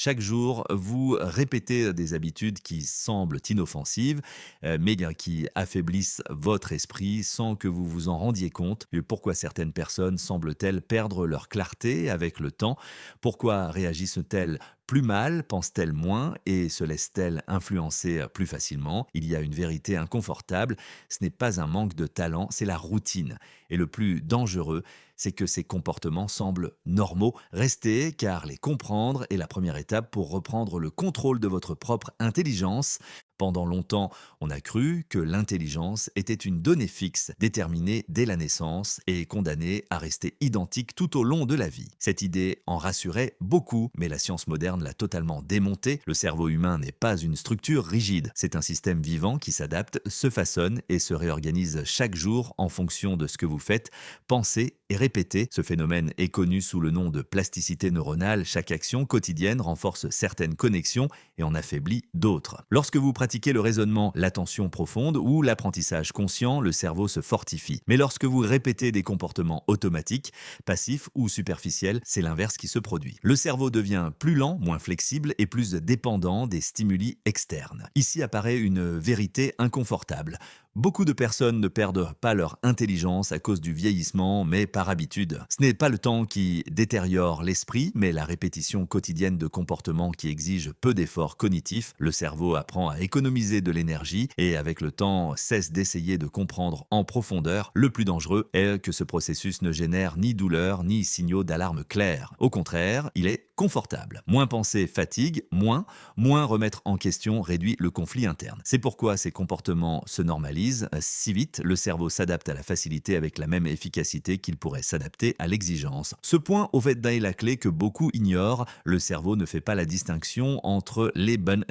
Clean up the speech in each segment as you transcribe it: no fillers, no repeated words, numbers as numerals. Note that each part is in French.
Chaque jour, vous répétez des habitudes qui semblent inoffensives, mais bien qui affaiblissent votre esprit sans que vous vous en rendiez compte. Et pourquoi certaines personnes semblent-elles perdre leur clarté avec le temps? Pourquoi réagissent-elles plus mal, pensent-elles moins et se laissent-elles influencer plus facilement? Il y a une vérité inconfortable, ce n'est pas un manque de talent, c'est la routine. Et le plus dangereux, c'est que ces comportements semblent normaux. Restez, car les comprendre est la première étape pour reprendre le contrôle de votre propre intelligence. Pendant longtemps, on a cru que l'intelligence était une donnée fixe, déterminée dès la naissance et condamnée à rester identique tout au long de la vie. Cette idée en rassurait beaucoup, mais la science moderne l'a totalement démontée. Le cerveau humain n'est pas une structure rigide, c'est un système vivant qui s'adapte, se façonne et se réorganise chaque jour en fonction de ce que vous faites, pensez et répétez. Ce phénomène est connu sous le nom de plasticité neuronale. Chaque action quotidienne renforce certaines connexions et en affaiblit d'autres. Lorsque vous pratiquez le raisonnement, l'attention profonde ou l'apprentissage conscient, le cerveau se fortifie. Mais lorsque vous répétez des comportements automatiques, passifs ou superficiels, c'est l'inverse qui se produit. Le cerveau devient plus lent, moins flexible et plus dépendant des stimuli externes. Ici apparaît une vérité inconfortable. Beaucoup de personnes ne perdent pas leur intelligence à cause du vieillissement, mais par habitude. Ce n'est pas le temps qui détériore l'esprit, mais la répétition quotidienne de comportements qui exigent peu d'efforts cognitifs. Le cerveau apprend à économiser de l'énergie et avec le temps cesse d'essayer de comprendre en profondeur. Le plus dangereux est que ce processus ne génère ni douleur ni signaux d'alarme clairs. Au contraire, il est confortable. Moins penser fatigue, moins remettre en question réduit le conflit interne. C'est pourquoi ces comportements se normalisent si vite, le cerveau s'adapte à la facilité avec la même efficacité qu'il pourrait s'adapter à l'exigence. Ce point, au fait, est la clé que beaucoup ignorent. Le cerveau ne fait pas la distinction entre les bonnes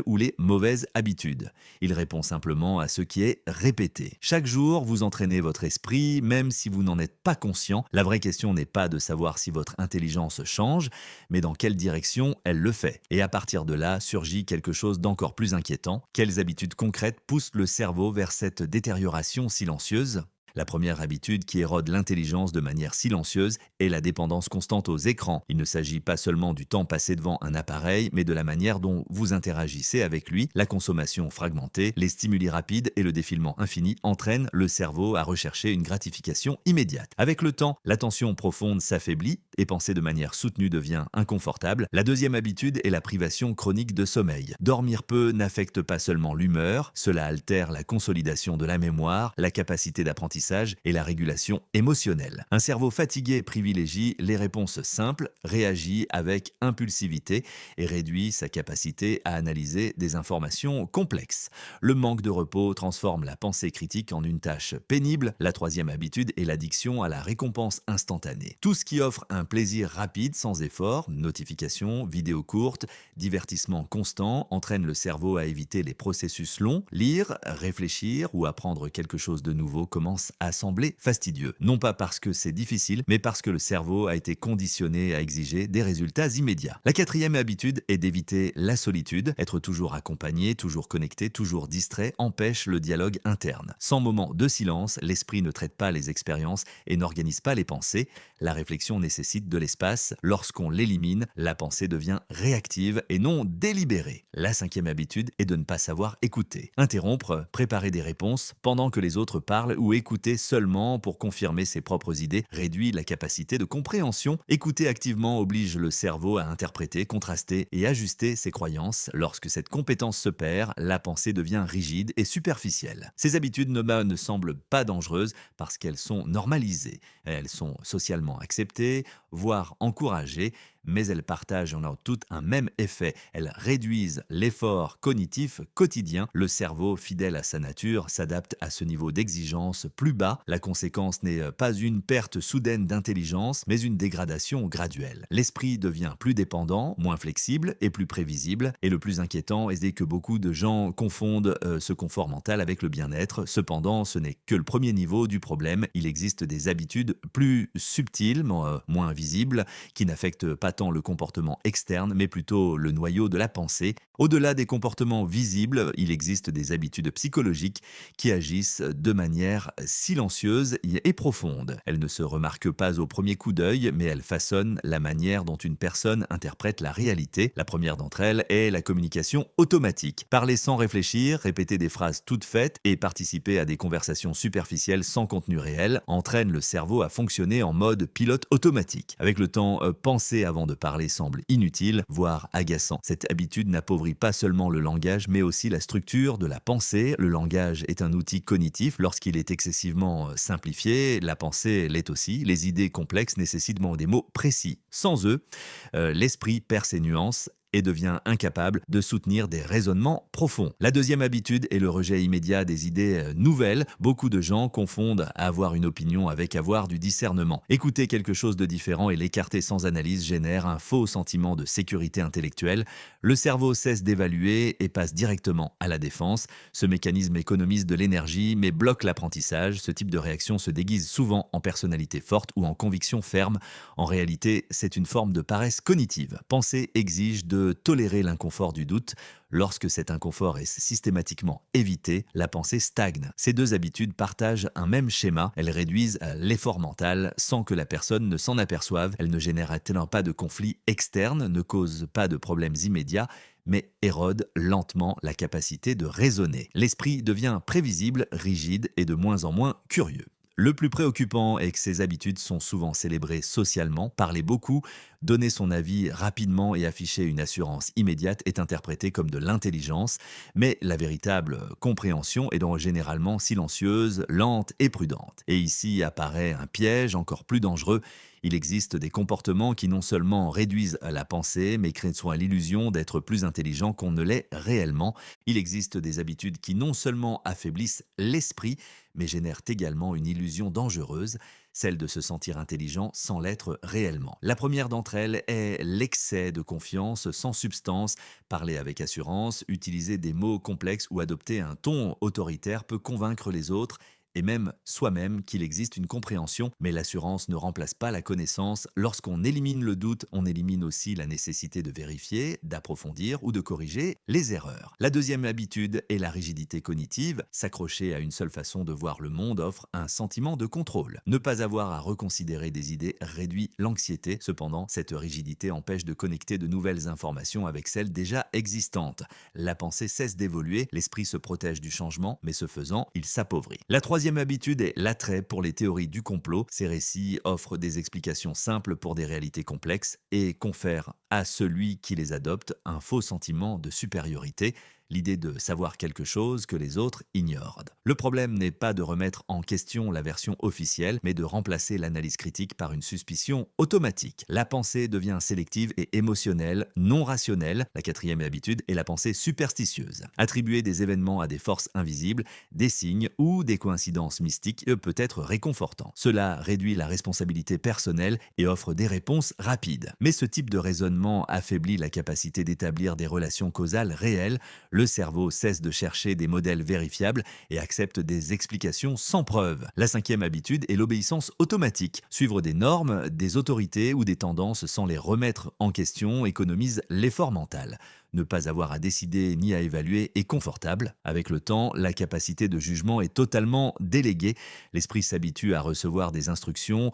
ou les mauvaises habitudes. Il répond simplement à ce qui est répété. Chaque jour, vous entraînez votre esprit, même si vous n'en êtes pas conscient. La vraie question n'est pas de savoir si votre intelligence change, mais dans quelle direction elle le fait. Et à partir de là, surgit quelque chose d'encore plus inquiétant. Quelles habitudes concrètes poussent le cerveau vers cette détérioration silencieuse? La première habitude qui érode l'intelligence de manière silencieuse est la dépendance constante aux écrans. Il ne s'agit pas seulement du temps passé devant un appareil, mais de la manière dont vous interagissez avec lui. La consommation fragmentée, les stimuli rapides et le défilement infini entraînent le cerveau à rechercher une gratification immédiate. Avec le temps, l'attention profonde s'affaiblit et penser de manière soutenue devient inconfortable. La deuxième habitude est la privation chronique de sommeil. Dormir peu n'affecte pas seulement l'humeur, cela altère la consolidation de la mémoire, la capacité d'apprentissage et la régulation émotionnelle. Un cerveau fatigué privilégie les réponses simples, réagit avec impulsivité et réduit sa capacité à analyser des informations complexes. Le manque de repos transforme la pensée critique en une tâche pénible. La troisième habitude est l'addiction à la récompense instantanée. Tout ce qui offre un plaisir rapide sans effort, notifications, vidéos courtes, divertissement constant, entraîne le cerveau à éviter les processus longs. Lire, réfléchir ou apprendre quelque chose de nouveau commence à sembler fastidieux. Non pas parce que c'est difficile, mais parce que le cerveau a été conditionné à exiger des résultats immédiats. La quatrième habitude est d'éviter la solitude. Être toujours accompagné, toujours connecté, toujours distrait empêche le dialogue interne. Sans moment de silence, l'esprit ne traite pas les expériences et n'organise pas les pensées. La réflexion nécessite de l'espace. Lorsqu'on l'élimine, la pensée devient réactive et non délibérée. La cinquième habitude est de ne pas savoir écouter. Interrompre, préparer des réponses pendant que les autres parlent ou écouter seulement pour confirmer ses propres idées réduit la capacité de compréhension. Écouter activement oblige le cerveau à interpréter, contraster et ajuster ses croyances. Lorsque cette compétence se perd, la pensée devient rigide et superficielle. Ces habitudes ne semblent pas dangereuses parce qu'elles sont normalisées. Elles sont socialement acceptées, voire encouragées, mais elles partagent en toutes un même effet. Elles réduisent l'effort cognitif quotidien. Le cerveau, fidèle à sa nature, s'adapte à ce niveau d'exigence plus bas. La conséquence n'est pas une perte soudaine d'intelligence, mais une dégradation graduelle. L'esprit devient plus dépendant, moins flexible et plus prévisible. Et le plus inquiétant est que beaucoup de gens confondent ce confort mental avec le bien-être. Cependant, ce n'est que le premier niveau du problème. Il existe des habitudes plus subtiles, moins visibles, qui n'affectent pas pas tant le comportement externe, mais plutôt le noyau de la pensée. Au-delà des comportements visibles, il existe des habitudes psychologiques qui agissent de manière silencieuse et profonde. Elles ne se remarquent pas au premier coup d'œil, mais elles façonnent la manière dont une personne interprète la réalité. La première d'entre elles est la communication automatique. Parler sans réfléchir, répéter des phrases toutes faites et participer à des conversations superficielles sans contenu réel entraîne le cerveau à fonctionner en mode pilote automatique. Avec le temps, penser avant de parler semble inutile, voire agaçant. Cette habitude n'appauvrit pas seulement le langage, mais aussi la structure de la pensée. Le langage est un outil cognitif. Lorsqu'il est excessivement simplifié, la pensée l'est aussi. Les idées complexes nécessitent des mots précis. Sans eux, l'esprit perd ses nuances et devient incapable de soutenir des raisonnements profonds. La deuxième habitude est le rejet immédiat des idées nouvelles. Beaucoup de gens confondent avoir une opinion avec avoir du discernement. Écouter quelque chose de différent et l'écarter sans analyse génère un faux sentiment de sécurité intellectuelle. Le cerveau cesse d'évaluer et passe directement à la défense. Ce mécanisme économise de l'énergie mais bloque l'apprentissage. Ce type de réaction se déguise souvent en personnalité forte ou en conviction ferme. En réalité, c'est une forme de paresse cognitive. Penser exige de tolérer l'inconfort du doute. Lorsque cet inconfort est systématiquement évité, la pensée stagne. Ces deux habitudes partagent un même schéma. Elles réduisent l'effort mental sans que la personne ne s'en aperçoive. Elles ne génèrent pas de conflits externes, ne causent pas de problèmes immédiats, mais érodent lentement la capacité de raisonner. L'esprit devient prévisible, rigide et de moins en moins curieux. Le plus préoccupant est que ces habitudes sont souvent célébrées socialement. Parler beaucoup, donner son avis rapidement et afficher une assurance immédiate est interprété comme de l'intelligence, mais la véritable compréhension est donc généralement silencieuse, lente et prudente. Et ici apparaît un piège encore plus dangereux. Il existe des comportements qui non seulement réduisent la pensée, mais créent souvent l'illusion d'être plus intelligent qu'on ne l'est réellement. Il existe des habitudes qui non seulement affaiblissent l'esprit, mais génèrent également une illusion dangereuse, celle de se sentir intelligent sans l'être réellement. La première d'entre elles est l'excès de confiance sans substance. Parler avec assurance, utiliser des mots complexes ou adopter un ton autoritaire peut convaincre les autres et même soi-même qu'il existe une compréhension, mais l'assurance ne remplace pas la connaissance. Lorsqu'on élimine le doute, on élimine aussi la nécessité de vérifier, d'approfondir ou de corriger les erreurs. La deuxième habitude est la rigidité cognitive. S'accrocher à une seule façon de voir le monde offre un sentiment de contrôle. Ne pas avoir à reconsidérer des idées réduit l'anxiété. Cependant, cette rigidité empêche de connecter de nouvelles informations avec celles déjà existantes. La pensée cesse d'évoluer, l'esprit se protège du changement, mais ce faisant, il s'appauvrit. La troisième habitude est l'attrait pour les théories du complot. Ces récits offrent des explications simples pour des réalités complexes et confèrent à celui qui les adopte un faux sentiment de supériorité, l'idée de savoir quelque chose que les autres ignorent. Le problème n'est pas de remettre en question la version officielle, mais de remplacer l'analyse critique par une suspicion automatique. La pensée devient sélective et émotionnelle, non rationnelle. La quatrième habitude est la pensée superstitieuse. Attribuer des événements à des forces invisibles, des signes ou des coïncidences mystiques peut être réconfortant. Cela réduit la responsabilité personnelle et offre des réponses rapides. Mais ce type de raisonnement affaiblit la capacité d'établir des relations causales réelles. Le cerveau cesse de chercher des modèles vérifiables et accepte des explications sans preuve. La cinquième habitude est l'obéissance automatique. Suivre des normes, des autorités ou des tendances sans les remettre en question économise l'effort mental. Ne pas avoir à décider ni à évaluer est confortable. Avec le temps, la capacité de jugement est totalement déléguée. L'esprit s'habitue à recevoir des instructions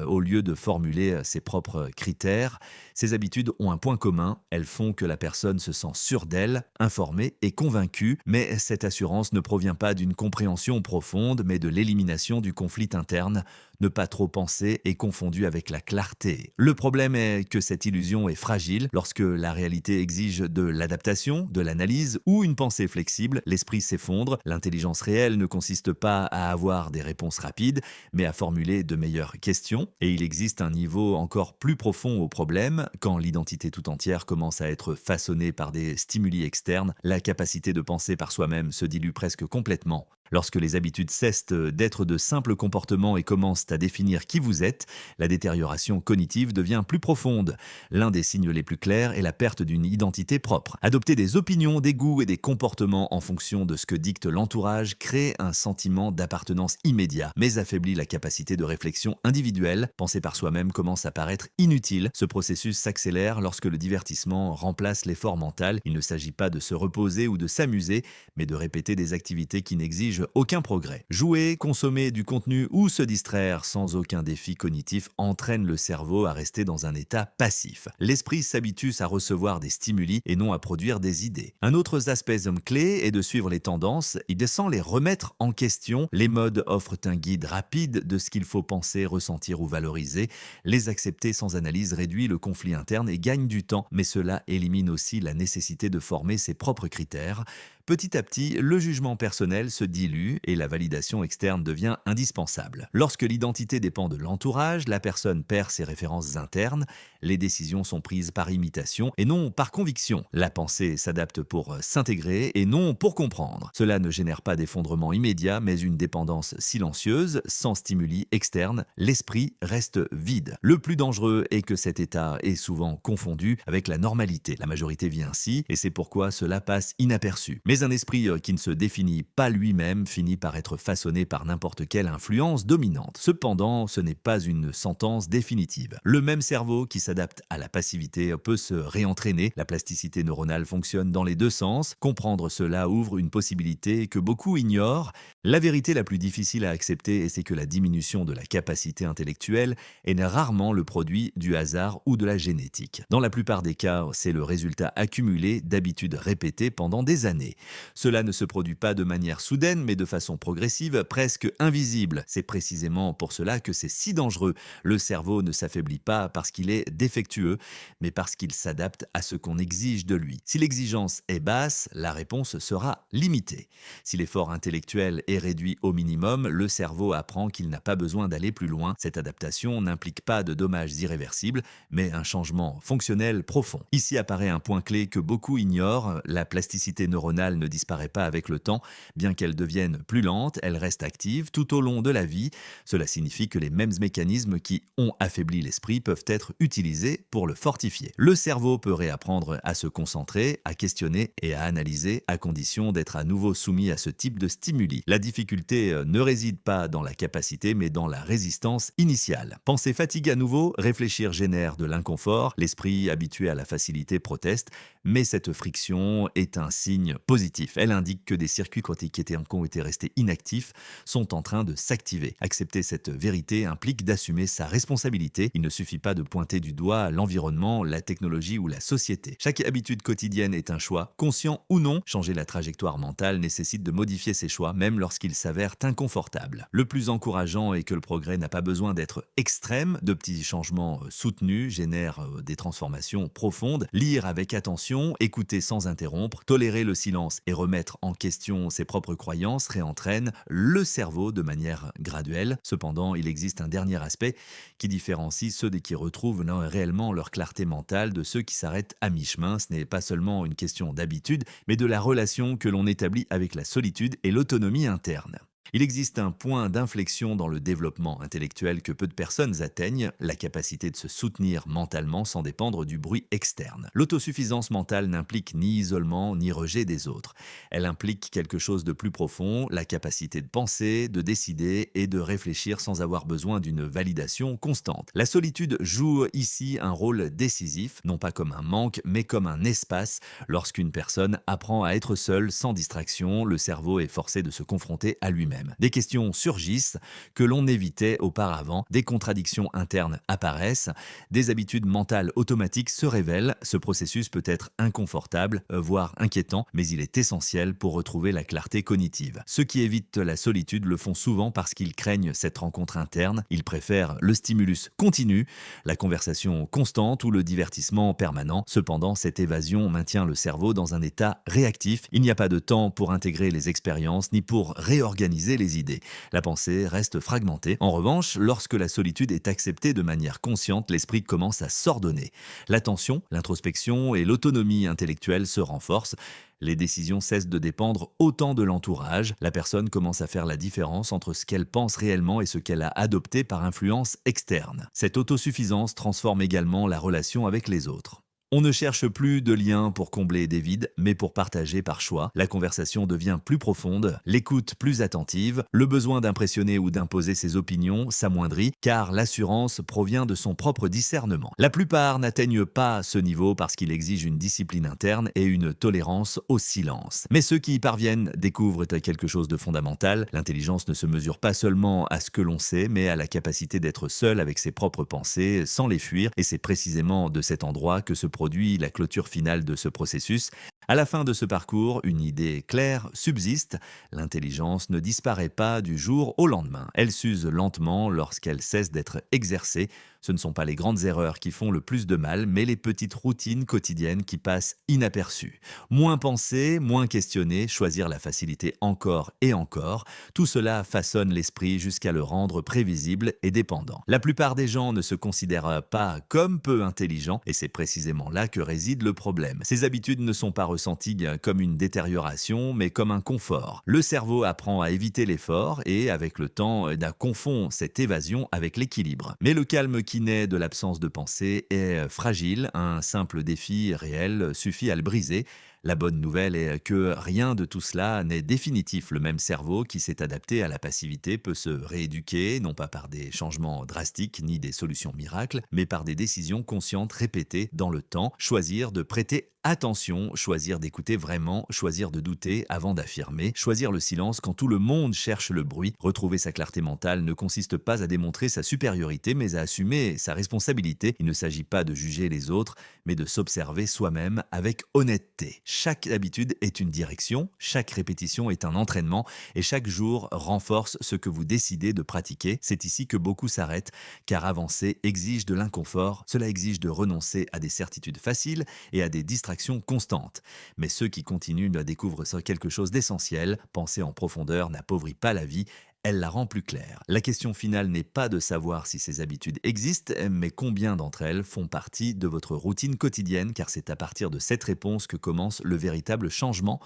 au lieu de formuler ses propres critères. Ces habitudes ont un point commun, elles font que la personne se sent sûre d'elle, informée et convaincue, mais cette assurance ne provient pas d'une compréhension profonde, mais de l'élimination du conflit interne. Ne pas trop penser est confondu avec la clarté. Le problème est que cette illusion est fragile. Lorsque la réalité exige de l'adaptation, de l'analyse ou une pensée flexible, l'esprit s'effondre. L'intelligence réelle ne consiste pas à avoir des réponses rapides, mais à formuler de meilleures questions. Et il existe un niveau encore plus profond au problème. Quand l'identité tout entière commence à être façonnée par des stimuli externes, la capacité de penser par soi-même se dilue presque complètement. Lorsque les habitudes cessent d'être de simples comportements et commencent à définir qui vous êtes, la détérioration cognitive devient plus profonde. L'un des signes les plus clairs est la perte d'une identité propre. Adopter des opinions, des goûts et des comportements en fonction de ce que dicte l'entourage crée un sentiment d'appartenance immédiat, mais affaiblit la capacité de réflexion individuelle. Penser par soi-même commence à paraître inutile. Ce processus s'accélère lorsque le divertissement remplace l'effort mental. Il ne s'agit pas de se reposer ou de s'amuser, mais de répéter des activités qui n'exigent aucun progrès. Jouer, consommer du contenu ou se distraire sans aucun défi cognitif entraîne le cerveau à rester dans un état passif. L'esprit s'habitue à recevoir des stimuli et non à produire des idées. Un autre aspect clé est de suivre les tendances et sans les remettre en question. Les modes offrent un guide rapide de ce qu'il faut penser, ressentir ou valoriser. Les accepter sans analyse réduit le conflit interne et gagne du temps, mais cela élimine aussi la nécessité de former ses propres critères. Petit à petit, le jugement personnel se dilue et la validation externe devient indispensable. Lorsque l'identité dépend de l'entourage, la personne perd ses références internes, les décisions sont prises par imitation et non par conviction. La pensée s'adapte pour s'intégrer et non pour comprendre. Cela ne génère pas d'effondrement immédiat, mais une dépendance silencieuse, sans stimuli externes. L'esprit reste vide. Le plus dangereux est que cet état est souvent confondu avec la normalité. La majorité vit ainsi et c'est pourquoi cela passe inaperçu. Mais un esprit qui ne se définit pas lui-même finit par être façonné par n'importe quelle influence dominante. Cependant, ce n'est pas une sentence définitive. Le même cerveau qui s'adapte à la passivité peut se réentraîner. La plasticité neuronale fonctionne dans les deux sens. Comprendre cela ouvre une possibilité que beaucoup ignorent. La vérité la plus difficile à accepter, c'est que la diminution de la capacité intellectuelle est rarement le produit du hasard ou de la génétique. Dans la plupart des cas, c'est le résultat accumulé d'habitudes répétées pendant des années. Cela ne se produit pas de manière soudaine, mais de façon progressive, presque invisible. C'est précisément pour cela que c'est si dangereux. Le cerveau ne s'affaiblit pas parce qu'il est défectueux, mais parce qu'il s'adapte à ce qu'on exige de lui. Si l'exigence est basse, la réponse sera limitée. Si l'effort intellectuel est réduit au minimum, le cerveau apprend qu'il n'a pas besoin d'aller plus loin. Cette adaptation n'implique pas de dommages irréversibles, mais un changement fonctionnel profond. Ici apparaît un point clé que beaucoup ignorent, la plasticité neuronale ne disparaît pas avec le temps, bien qu'elle devienne plus lente, elle reste active tout au long de la vie. Cela signifie que les mêmes mécanismes qui ont affaibli l'esprit peuvent être utilisés pour le fortifier. Le cerveau peut réapprendre à se concentrer, à questionner et à analyser à condition d'être à nouveau soumis à ce type de stimuli. La difficulté ne réside pas dans la capacité mais dans la résistance initiale. Penser fatigue à nouveau, réfléchir génère de l'inconfort, l'esprit habitué à la facilité proteste, mais cette friction est un signe positif. Elle indique que des circuits qui ont été restés inactifs sont en train de s'activer. Accepter cette vérité implique d'assumer sa responsabilité. Il ne suffit pas de pointer du doigt l'environnement, la technologie ou la société. Chaque habitude quotidienne est un choix, conscient ou non. Changer la trajectoire mentale nécessite de modifier ses choix, même lorsqu'ils s'avèrent inconfortables. Le plus encourageant est que le progrès n'a pas besoin d'être extrême. De petits changements soutenus génèrent des transformations profondes. Lire avec attention, écouter sans interrompre, tolérer le silence et remettre en question ses propres croyances réentraîne le cerveau de manière graduelle. Cependant, il existe un dernier aspect qui différencie ceux qui retrouvent réellement leur clarté mentale de ceux qui s'arrêtent à mi-chemin. Ce n'est pas seulement une question d'habitude, mais de la relation que l'on établit avec la solitude et l'autonomie interne. Il existe un point d'inflexion dans le développement intellectuel que peu de personnes atteignent, la capacité de se soutenir mentalement sans dépendre du bruit externe. L'autosuffisance mentale n'implique ni isolement ni rejet des autres. Elle implique quelque chose de plus profond, la capacité de penser, de décider et de réfléchir sans avoir besoin d'une validation constante. La solitude joue ici un rôle décisif, non pas comme un manque, mais comme un espace. Lorsqu'une personne apprend à être seule, sans distraction, le cerveau est forcé de se confronter à lui-même. Des questions surgissent que l'on évitait auparavant, des contradictions internes apparaissent, des habitudes mentales automatiques se révèlent. Ce processus peut être inconfortable, voire inquiétant, mais il est essentiel pour retrouver la clarté cognitive. Ceux qui évitent la solitude le font souvent parce qu'ils craignent cette rencontre interne, ils préfèrent le stimulus continu, la conversation constante ou le divertissement permanent. Cependant, cette évasion maintient le cerveau dans un état réactif. Il n'y a pas de temps pour intégrer les expériences ni pour réorganiser organiser les idées. La pensée reste fragmentée. En revanche, lorsque la solitude est acceptée de manière consciente, l'esprit commence à s'ordonner. L'attention, l'introspection et l'autonomie intellectuelle se renforcent. Les décisions cessent de dépendre autant de l'entourage. La personne commence à faire la différence entre ce qu'elle pense réellement et ce qu'elle a adopté par influence externe. Cette autosuffisance transforme également la relation avec les autres. On ne cherche plus de liens pour combler des vides, mais pour partager par choix. La conversation devient plus profonde, l'écoute plus attentive, le besoin d'impressionner ou d'imposer ses opinions s'amoindrit, car l'assurance provient de son propre discernement. La plupart n'atteignent pas ce niveau parce qu'il exige une discipline interne et une tolérance au silence. Mais ceux qui y parviennent découvrent quelque chose de fondamental. L'intelligence ne se mesure pas seulement à ce que l'on sait, mais à la capacité d'être seul avec ses propres pensées, sans les fuir, et c'est précisément de cet endroit que se produit la clôture finale de ce processus. À la fin de ce parcours, une idée claire subsiste. L'intelligence ne disparaît pas du jour au lendemain. Elle s'use lentement lorsqu'elle cesse d'être exercée. Ce ne sont pas les grandes erreurs qui font le plus de mal, mais les petites routines quotidiennes qui passent inaperçues. Moins penser, moins questionner, choisir la facilité encore et encore, tout cela façonne l'esprit jusqu'à le rendre prévisible et dépendant. La plupart des gens ne se considèrent pas comme peu intelligents, et c'est précisément là que réside le problème. Ces habitudes ne sont pas ressenties comme une détérioration, mais comme un confort. Le cerveau apprend à éviter l'effort et, avec le temps, confond cette évasion avec l'équilibre. Mais le calme qui naît de l'absence de pensée est fragile. Un simple défi réel suffit à le briser. La bonne nouvelle est que rien de tout cela n'est définitif. Le même cerveau qui s'est adapté à la passivité peut se rééduquer, non pas par des changements drastiques ni des solutions miracles, mais par des décisions conscientes répétées dans le temps. Choisir de prêter attention, choisir d'écouter vraiment, choisir de douter avant d'affirmer, choisir le silence quand tout le monde cherche le bruit. Retrouver sa clarté mentale ne consiste pas à démontrer sa supériorité, mais à assumer sa responsabilité. Il ne s'agit pas de juger les autres, mais de s'observer soi-même avec honnêteté. Chaque habitude est une direction, chaque répétition est un entraînement et chaque jour renforce ce que vous décidez de pratiquer. C'est ici que beaucoup s'arrêtent, car avancer exige de l'inconfort. Cela exige de renoncer à des certitudes faciles et à des distractions constantes. Mais ceux qui continuent découvrent quelque chose d'essentiel. Penser en profondeur n'appauvrit pas la vie, elle la rend plus claire. La question finale n'est pas de savoir si ces habitudes existent, mais combien d'entre elles font partie de votre routine quotidienne, car c'est à partir de cette réponse que commence le véritable changement